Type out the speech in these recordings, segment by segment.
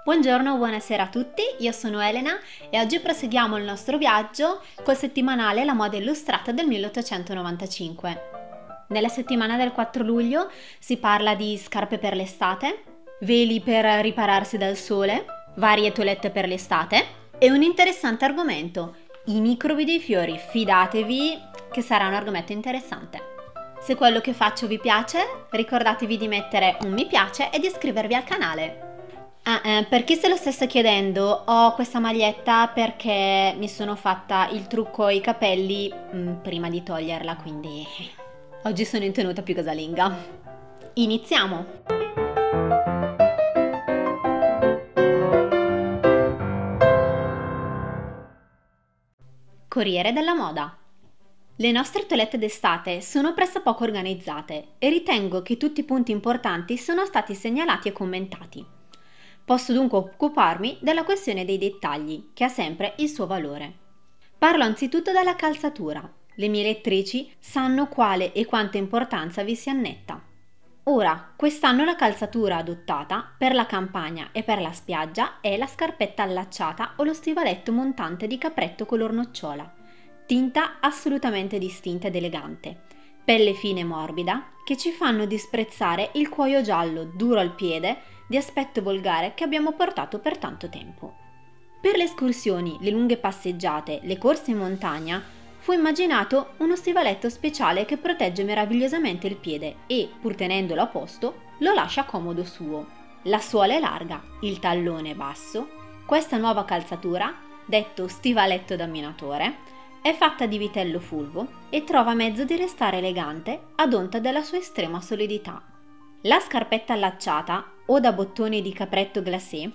Buongiorno, buonasera a tutti, io sono Elena e oggi proseguiamo il nostro viaggio col settimanale La moda illustrata del 1895. Nella settimana del 4 luglio si parla di scarpe per l'estate, veli per ripararsi dal sole, varie toelette per l'estate e un interessante argomento, i microbi dei fiori. Fidatevi che sarà un argomento interessante. Se quello che faccio vi piace, ricordatevi di mettere un mi piace e di iscrivervi al canale. Per chi se lo stesse chiedendo, ho questa maglietta perché mi sono fatta il trucco ai capelli prima di toglierla, quindi oggi sono in tenuta più casalinga. Iniziamo! Corriere della moda. Le nostre toelette d'estate sono pressappoco organizzate e ritengo che tutti i punti importanti sono stati segnalati e commentati. Posso dunque occuparmi della questione dei dettagli, che ha sempre il suo valore. Parlo anzitutto della calzatura. Le mie lettrici sanno quale e quanta importanza vi si annetta. Ora, quest'anno la calzatura adottata per la campagna e per la spiaggia è la scarpetta allacciata o lo stivaletto montante di capretto color nocciola, tinta assolutamente distinta ed elegante, pelle fine e morbida, che ci fanno disprezzare il cuoio giallo duro al piede di aspetto volgare che abbiamo portato per tanto tempo. Per le escursioni, le lunghe passeggiate, le corse in montagna, fu immaginato uno stivaletto speciale che protegge meravigliosamente il piede e, pur tenendolo a posto, lo lascia comodo suo. La suola è larga, il tallone è basso. Questa nuova calzatura, detto stivaletto da minatore, è fatta di vitello fulvo e trova mezzo di restare elegante ad onta della sua estrema solidità. La scarpetta allacciata o da bottoni di capretto glacé,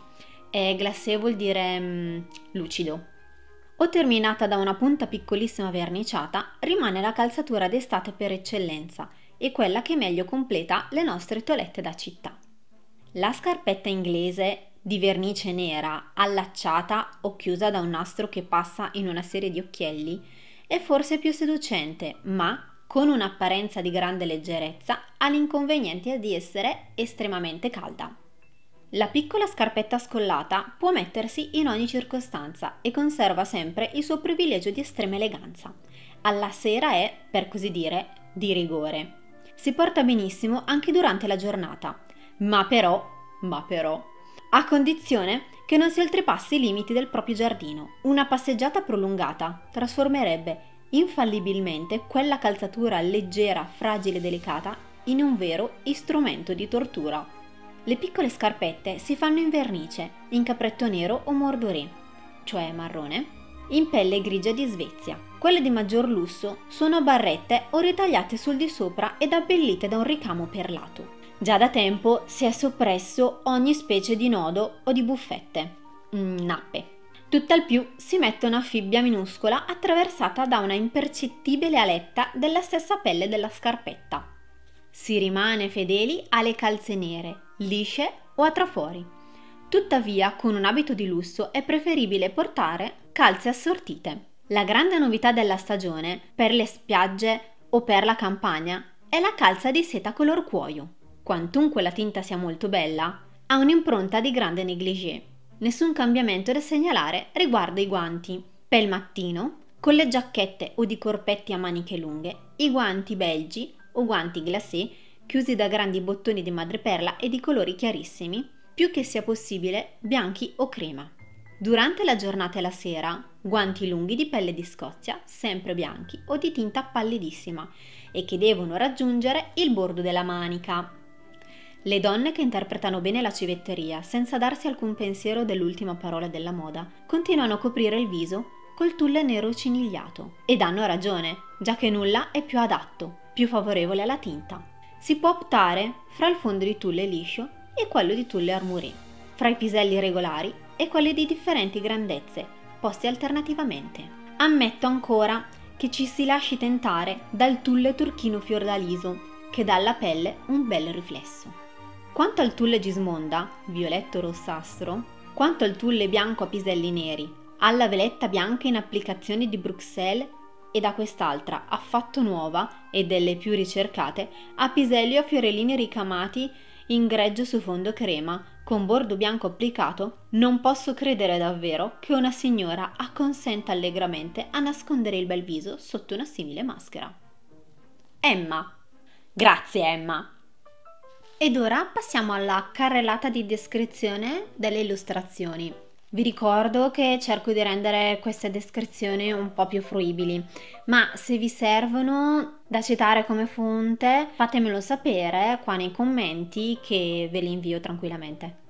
glacé vuol dire lucido, o terminata da una punta piccolissima verniciata, rimane la calzatura d'estate per eccellenza e quella che meglio completa le nostre toelette da città. La scarpetta inglese di vernice nera, allacciata o chiusa da un nastro che passa in una serie di occhielli, è forse più seducente, ma con un'apparenza di grande leggerezza ha l'inconveniente di essere estremamente calda. La piccola scarpetta scollata può mettersi in ogni circostanza e conserva sempre il suo privilegio di estrema eleganza. Alla sera è, per così dire, di rigore. Si porta benissimo anche durante la giornata, ma però, a condizione che non si oltrepassi i limiti del proprio giardino. Una passeggiata prolungata trasformerebbe infallibilmente quella calzatura leggera, fragile e delicata in un vero strumento di tortura. Le piccole scarpette si fanno in vernice, in capretto nero o mordoré, cioè marrone, in pelle grigia di Svezia. Quelle di maggior lusso sono a barrette o ritagliate sul di sopra ed abbellite da un ricamo perlato. Già da tempo si è soppresso ogni specie di nodo o di buffette, nappe. Tutt'al più si mette una fibbia minuscola attraversata da una impercettibile aletta della stessa pelle della scarpetta. Si rimane fedeli alle calze nere, lisce o a trafori. Tuttavia, con un abito di lusso è preferibile portare calze assortite. La grande novità della stagione, per le spiagge o per la campagna, è la calza di seta color cuoio. Quantunque la tinta sia molto bella, ha un'impronta di grande négligé. Nessun cambiamento da segnalare riguardo i guanti. Pel mattino, con le giacchette o di corpetti a maniche lunghe, i guanti belgi o guanti glacé, chiusi da grandi bottoni di madreperla e di colori chiarissimi, più che sia possibile bianchi o crema. Durante la giornata e la sera, guanti lunghi di pelle di Scozia, sempre bianchi o di tinta pallidissima e che devono raggiungere il bordo della manica. Le donne che interpretano bene la civetteria, senza darsi alcun pensiero dell'ultima parola della moda, continuano a coprire il viso col tulle nero cinigliato. Ed hanno ragione, già che nulla è più adatto, più favorevole alla tinta. Si può optare fra il fondo di tulle liscio e quello di tulle armuré, fra i piselli regolari e quelli di differenti grandezze, posti alternativamente. Ammetto ancora che ci si lasci tentare dal tulle turchino fiordaliso, che dà alla pelle un bel riflesso. Quanto al tulle gismonda, violetto rossastro, quanto al tulle bianco a piselli neri, alla veletta bianca in applicazioni di Bruxelles e da quest'altra affatto nuova e delle più ricercate a piselli o fiorellini ricamati in greggio su fondo crema Con bordo bianco applicato, non posso credere davvero che una signora acconsenta allegramente a nascondere il bel viso sotto una simile maschera. Emma. Grazie, Emma. Ed ora passiamo alla carrellata di descrizione delle illustrazioni. Vi ricordo che cerco di rendere queste descrizioni un po' più fruibili, ma se vi servono da citare come fonte fatemelo sapere qua nei commenti che ve li invio tranquillamente.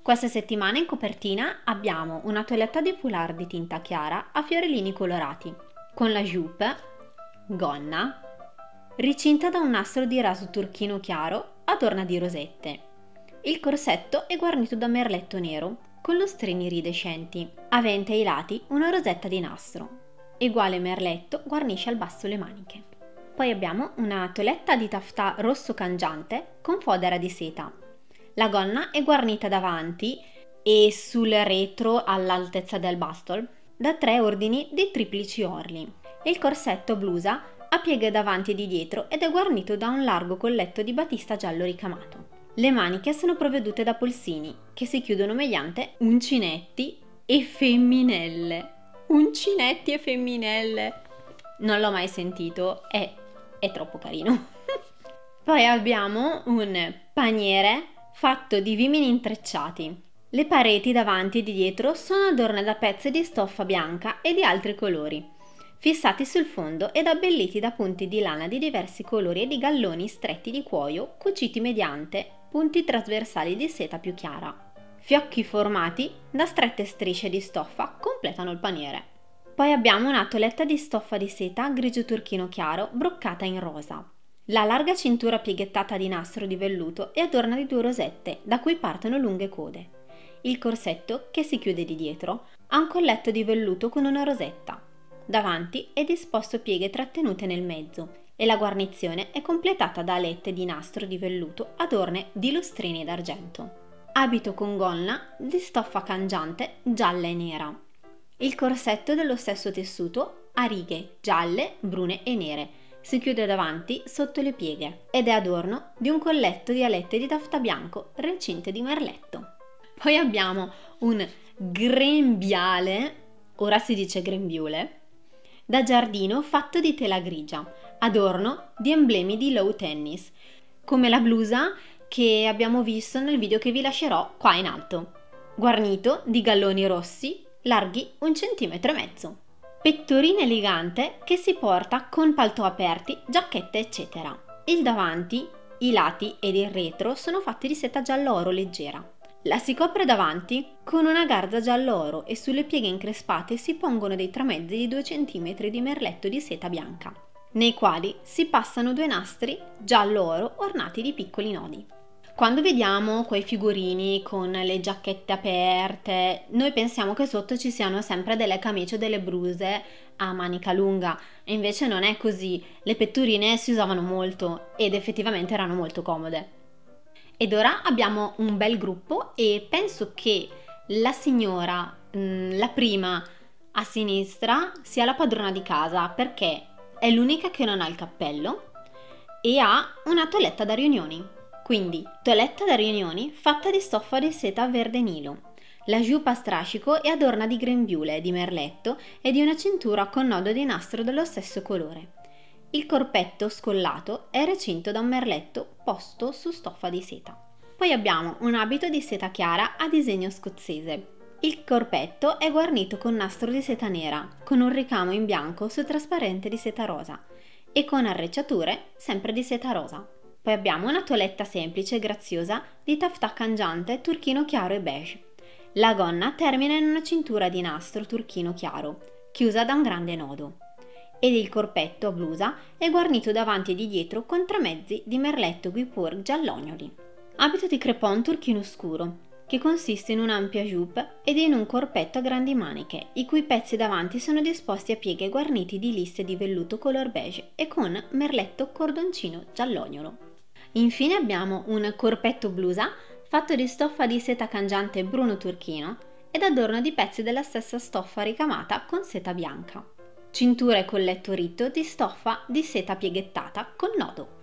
Questa settimana in copertina abbiamo una toeletta di foulard di tinta chiara a fiorellini colorati, con la jupe, gonna, ricinta da un nastro di raso turchino chiaro a torna di rosette. Il corsetto è guarnito da merletto nero con lustrini iridescenti, avente ai lati una rosetta di nastro. Uguale merletto guarnisce al basso le maniche. Poi abbiamo una toeletta di taffetà rosso cangiante con fodera di seta. La gonna è guarnita davanti e sul retro all'altezza del bastole da 3 ordini di triplici orli. Il corsetto blusa ha pieghe davanti e di dietro ed è guarnito da un largo colletto di batista giallo ricamato. Le maniche sono provvedute da polsini che si chiudono mediante uncinetti e femminelle. Uncinetti e femminelle. Non l'ho mai sentito, è troppo carino. Poi abbiamo un paniere fatto di vimini intrecciati. Le pareti davanti e di dietro sono adornate da pezzi di stoffa bianca e di altri colori, fissati sul fondo ed abbelliti da punti di lana di diversi colori e di galloni stretti di cuoio cuciti mediante punti trasversali di seta più chiara. Fiocchi formati da strette strisce di stoffa completano il paniere. Poi abbiamo una toeletta di stoffa di seta grigio turchino chiaro broccata in rosa. La larga cintura pieghettata di nastro di velluto è adorna di 2 rosette da cui partono lunghe code. Il corsetto, che si chiude di dietro, ha un colletto di velluto con una rosetta. Davanti è disposto pieghe trattenute nel mezzo e la guarnizione è completata da alette di nastro di velluto adorne di lustrini d'argento. Abito con gonna di stoffa cangiante gialla e nera. Il corsetto è dello stesso tessuto a righe gialle, brune e nere. Si chiude davanti sotto le pieghe ed è adorno di un colletto di alette di taffetà bianco recinte di merletto. Poi abbiamo un grembiale, ora si dice grembiule, da giardino fatto di tela grigia, adorno di emblemi di low tennis, come la blusa che abbiamo visto nel video che vi lascerò qua in alto, guarnito di galloni rossi larghi 1,5 cm. Pettorina elegante che si porta con paltò aperti, giacchette eccetera. Il davanti, i lati ed il retro sono fatti di seta giallo-oro leggera. La si copre davanti con una garza giallo-oro e sulle pieghe increspate si pongono dei tramezzi di 2 cm di merletto di seta bianca, nei quali si passano 2 nastri giallo-oro ornati di piccoli nodi. Quando vediamo quei figurini con le giacchette aperte, noi pensiamo che sotto ci siano sempre delle camicie o delle bluse a manica lunga, e invece non è così. Le pettorine si usavano molto ed effettivamente erano molto comode. Ed ora abbiamo un bel gruppo e penso che la signora, la prima a sinistra, sia la padrona di casa perché è l'unica che non ha il cappello e ha una toeletta da riunioni. Quindi, toeletta da riunioni fatta di stoffa di seta verde nilo. La giuppa a strascico è adorna di grembiule, di merletto e di una cintura con nodo di nastro dello stesso colore. Il corpetto scollato è recinto da un merletto posto su stoffa di seta. Poi abbiamo un abito di seta chiara a disegno scozzese. Il corpetto è guarnito con nastro di seta nera, con un ricamo in bianco su trasparente di seta rosa e con arrecciature sempre di seta rosa. Poi abbiamo una toeletta semplice e graziosa di taffetà cangiante turchino chiaro e beige. La gonna termina in una cintura di nastro turchino chiaro, chiusa da un grande nodo. Ed il corpetto a blusa è guarnito davanti e di dietro con tramezzi di merletto guipure giallognoli. Abito di crepon turchino scuro, che consiste in un'ampia jupe ed in un corpetto a grandi maniche, i cui pezzi davanti sono disposti a pieghe guarniti di liste di velluto color beige e con merletto cordoncino giallognolo. Infine abbiamo un corpetto blusa fatto di stoffa di seta cangiante bruno turchino ed adorno di pezzi della stessa stoffa ricamata con seta bianca. Cintura e colletto ritto di stoffa di seta pieghettata con nodo.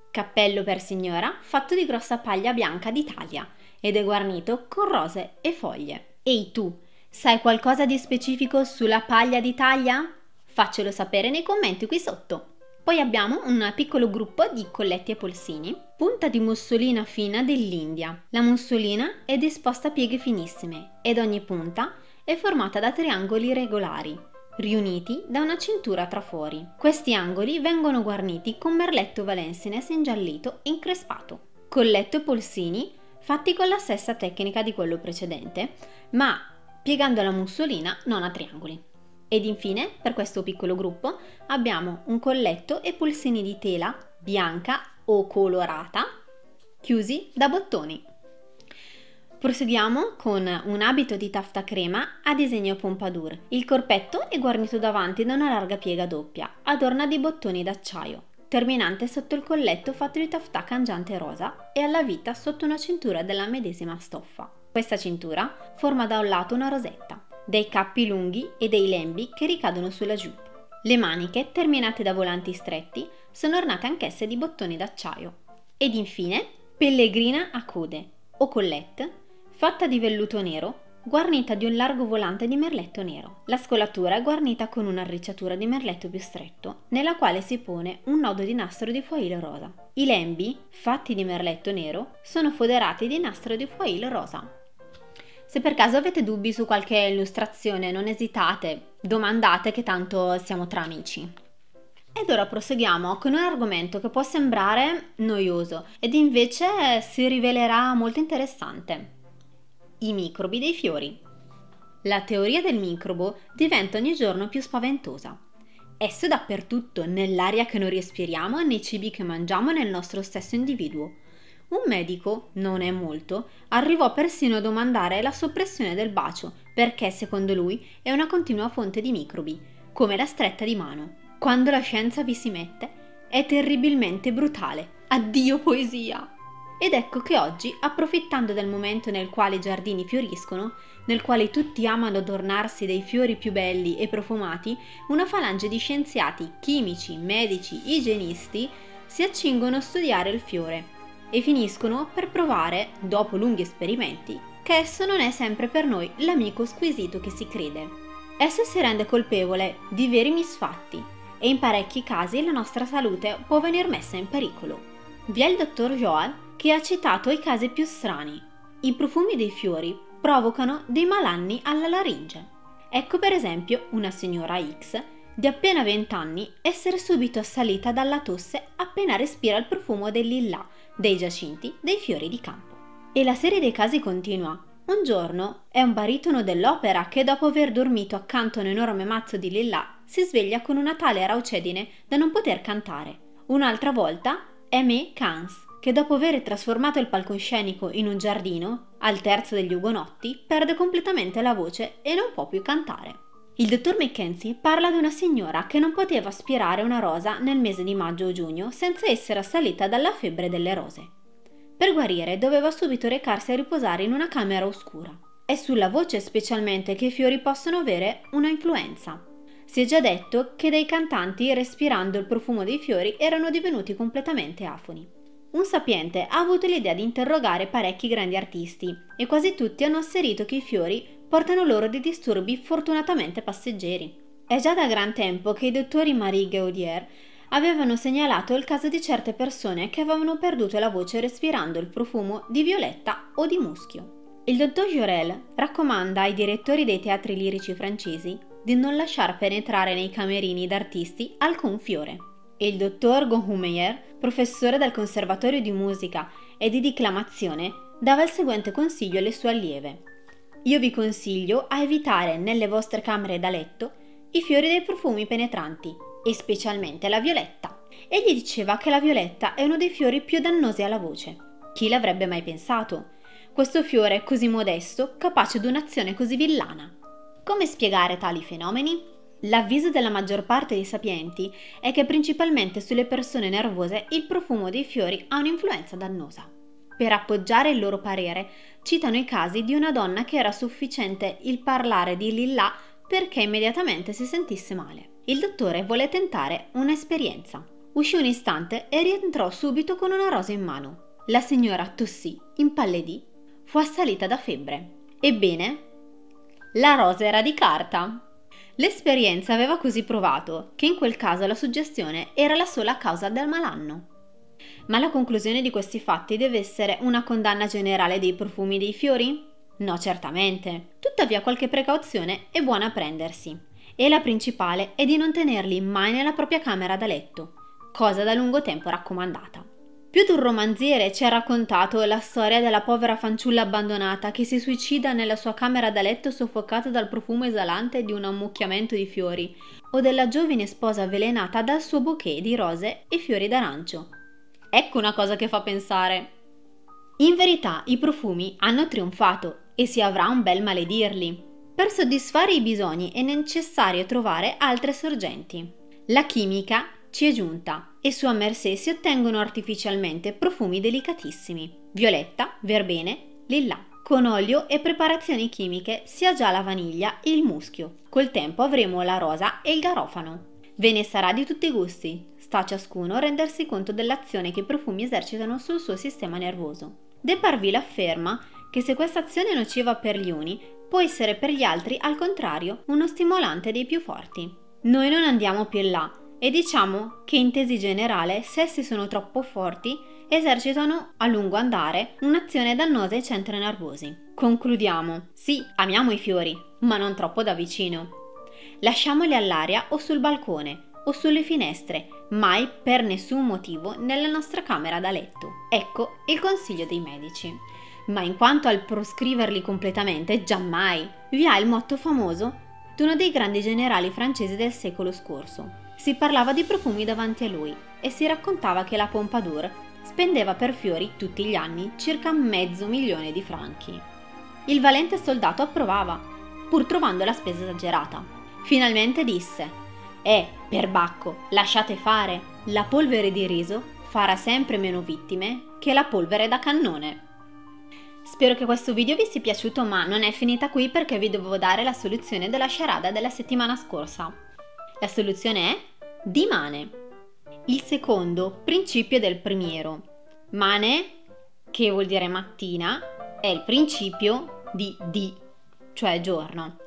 Cappello per signora fatto di grossa paglia bianca d'Italia ed è guarnito con rose e foglie. Ehi tu, sai qualcosa di specifico sulla paglia d'Italia? Faccelo sapere nei commenti qui sotto. Poi abbiamo un piccolo gruppo di colletti e polsini, punta di mussolina fina dell'India. La mussolina è disposta a pieghe finissime ed ogni punta è formata da triangoli regolari, riuniti da una cintura a trafori. Questi angoli vengono guarniti con merletto valensines ingiallito e increspato. Colletto e polsini fatti con la stessa tecnica di quello precedente, ma piegando la mussolina non a triangoli. Ed infine, per questo piccolo gruppo, abbiamo un colletto e polsini di tela bianca o colorata, chiusi da bottoni. Proseguiamo con un abito di tafta crema a disegno pompadour. Il corpetto è guarnito davanti da una larga piega doppia, adorna di bottoni d'acciaio, terminante sotto il colletto fatto di taffetà cangiante rosa e alla vita sotto una cintura della medesima stoffa. Questa cintura forma da un lato una rosetta, dei cappi lunghi e dei lembi che ricadono sulla jupe. Le maniche, terminate da volanti stretti, sono ornate anch'esse di bottoni d'acciaio. Ed infine, pellegrina a code, o collette, fatta di velluto nero, guarnita di un largo volante di merletto nero. La scolatura è guarnita con un'arricciatura di merletto più stretto, nella quale si pone un nodo di nastro di foil rosa. I lembi, fatti di merletto nero, sono foderati di nastro di foil rosa. Se per caso avete dubbi su qualche illustrazione, non esitate, domandate che tanto siamo tra amici. Ed ora proseguiamo con un argomento che può sembrare noioso ed invece si rivelerà molto interessante. I microbi dei fiori. La teoria del microbo diventa ogni giorno più spaventosa. Esso è dappertutto, nell'aria che noi respiriamo e nei cibi che mangiamo nel nostro stesso individuo. Un medico, non è molto, arrivò persino a domandare la soppressione del bacio perché, secondo lui, è una continua fonte di microbi, come la stretta di mano. Quando la scienza vi si mette, è terribilmente brutale. Addio poesia! Ed ecco che oggi, approfittando del momento nel quale i giardini fioriscono, nel quale tutti amano adornarsi dei fiori più belli e profumati, una falange di scienziati, chimici, medici, igienisti si accingono a studiare il fiore e finiscono per provare, dopo lunghi esperimenti, che esso non è sempre per noi l'amico squisito che si crede. Esso si rende colpevole di veri misfatti e in parecchi casi la nostra salute può venir messa in pericolo. Vi è il dottor Joel che ha citato i casi più strani. I profumi dei fiori provocano dei malanni alla laringe. Ecco per esempio una signora X di appena 20 anni essere subito assalita dalla tosse appena respira il profumo del lillà, dei giacinti, dei fiori di campo. E la serie dei casi continua. Un giorno è un baritono dell'opera che dopo aver dormito accanto a un enorme mazzo di lillà si sveglia con una tale raucedine da non poter cantare. Un'altra volta è May Kans che dopo aver trasformato il palcoscenico in un giardino, al terzo degli ugonotti, perde completamente la voce e non può più cantare. Il dottor Mackenzie parla di una signora che non poteva aspirare una rosa nel mese di maggio o giugno senza essere assalita dalla febbre delle rose. Per guarire doveva subito recarsi a riposare in una camera oscura. È sulla voce specialmente che i fiori possono avere una influenza. Si è già detto che dei cantanti, respirando il profumo dei fiori, erano divenuti completamente afoni. Un sapiente ha avuto l'idea di interrogare parecchi grandi artisti e quasi tutti hanno asserito che i fiori portano loro dei disturbi fortunatamente passeggeri. È già da gran tempo che i dottori Marie Gaudier avevano segnalato il caso di certe persone che avevano perduto la voce respirando il profumo di violetta o di muschio. Il dottor Jorel raccomanda ai direttori dei teatri lirici francesi di non lasciar penetrare nei camerini d'artisti alcun fiore. E il dottor Gohumeyer, professore del Conservatorio di Musica e di Declamazione, dava il seguente consiglio alle sue allieve. Io vi consiglio a evitare nelle vostre camere da letto i fiori dei profumi penetranti, e specialmente la violetta. Egli diceva che la violetta è uno dei fiori più dannosi alla voce. Chi l'avrebbe mai pensato? Questo fiore così modesto, capace di un'azione così villana. Come spiegare tali fenomeni? L'avviso della maggior parte dei sapienti è che principalmente sulle persone nervose il profumo dei fiori ha un'influenza dannosa. Per appoggiare il loro parere, citano i casi di una donna che era sufficiente il parlare di lillà perché immediatamente si sentisse male. Il dottore volle tentare un'esperienza. Uscì un istante e rientrò subito con una rosa in mano. La signora tossì, impallidì, fu assalita da febbre. Ebbene, la rosa era di carta. L'esperienza aveva così provato che in quel caso la suggestione era la sola causa del malanno. Ma la conclusione di questi fatti deve essere una condanna generale dei profumi dei fiori? No, certamente. Tuttavia qualche precauzione è buona a prendersi, e la principale è di non tenerli mai nella propria camera da letto, cosa da lungo tempo raccomandata. Più di un romanziere ci ha raccontato la storia della povera fanciulla abbandonata che si suicida nella sua camera da letto soffocata dal profumo esalante di un ammucchiamento di fiori, o della giovane sposa avvelenata dal suo bouquet di rose e fiori d'arancio. Ecco una cosa che fa pensare. In verità i profumi hanno trionfato e si avrà un bel maledirli. Per soddisfare i bisogni è necessario trovare altre sorgenti. La chimica ci è giunta e su a mercé si ottengono artificialmente profumi delicatissimi: violetta, verbene, lillà. Con olio e preparazioni chimiche si ha già la vaniglia e il muschio. Col tempo avremo la rosa e il garofano. Ve ne sarà di tutti i gusti, sta a ciascuno rendersi conto dell'azione che i profumi esercitano sul suo sistema nervoso. De Parville afferma che se questa azione è nociva per gli uni, può essere per gli altri, al contrario, uno stimolante dei più forti. Noi non andiamo più in là e diciamo che in tesi generale, se essi sono troppo forti, esercitano a lungo andare un'azione dannosa ai centri nervosi. Concludiamo. Sì, amiamo i fiori, ma non troppo da vicino. Lasciamoli all'aria o sul balcone o sulle finestre, mai per nessun motivo nella nostra camera da letto. Ecco il consiglio dei medici. Ma in quanto al proscriverli completamente, giammai. Vi ha il motto famoso di uno dei grandi generali francesi del secolo scorso. Si parlava di profumi davanti a lui e si raccontava che la Pompadour spendeva per fiori tutti gli anni circa $500.000 di franchi. Il valente soldato approvava, pur trovando la spesa esagerata. Finalmente disse: perbacco, lasciate fare, la polvere di riso farà sempre meno vittime che la polvere da cannone. Spero che questo video vi sia piaciuto, ma non è finita qui perché vi devo dare la soluzione della charada della settimana scorsa. La soluzione è dimane, il secondo principio del primiero. Mane, che vuol dire mattina, è il principio di, cioè giorno,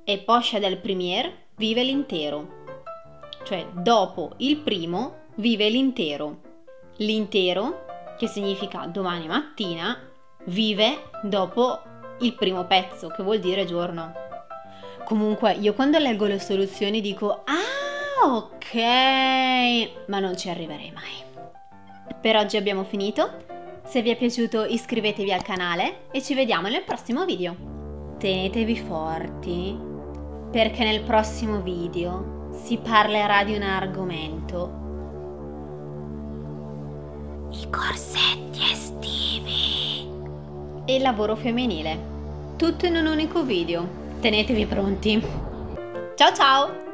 e poscia del premier vive l'intero, cioè dopo il primo vive l'intero. L'intero, che significa domani mattina, vive dopo il primo pezzo, che vuol dire giorno. Comunque io quando leggo le soluzioni dico: ah, ok, ma non ci arriverei mai. Per oggi abbiamo finito. Se vi è piaciuto iscrivetevi al canale e ci vediamo nel prossimo video. Tenetevi forti, perché nel prossimo video si parlerà di un argomento: i corsetti estivi e il lavoro femminile. Tutto in un unico video. Tenetevi pronti. Ciao ciao!